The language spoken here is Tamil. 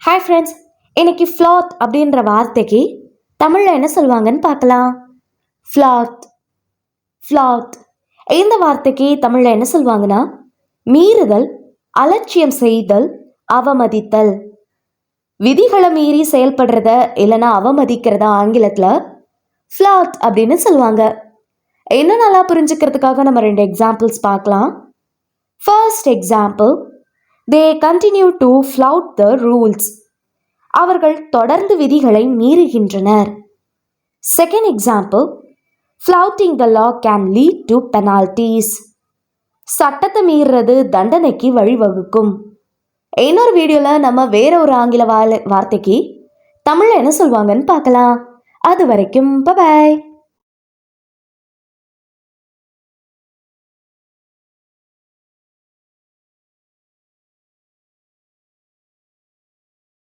ஹாய் ஃப்ரெண்ட்ஸ், இன்னைக்கு ஃப்ளாட் அப்படின்ற வார்த்தைக்கு தமிழில் என்ன சொல்லுவாங்கன்னு பார்க்கலாம். ஃப்ளாட் ஃப்ளாட் இந்த வார்த்தைக்கு தமிழில் என்ன சொல்லுவாங்கன்னா மீறுதல், அலட்சியம் செய்தல், அவமதித்தல். விதிகளை மீறி செயல்படுறத இல்லைன்னா அவமதிக்கிறத ஆங்கிலத்தில் ஃப்ளாட் அப்படின்னு சொல்லுவாங்க. இன்னும் நல்லா புரிஞ்சுக்கிறதுக்காக நம்ம 2 எக்ஸாம்பிள்ஸ் பார்க்கலாம். First example, they continue to flout the rules. அவர்கள் தொடர்ந்து விதிகளை மீறுகின்றனர். Second example, flouting the law can lead to penalties. சட்டத்தை மீறுறது தண்டனைக்கு வழிவகுக்கும். இன்னொரு வீடியோவில் நம்ம வேற ஒரு ஆங்கில வார்த்தைக்கு தமிழில் என்ன சொல்லுவாங்கன்னு பார்க்கலாம். அது வரைக்கும் பை.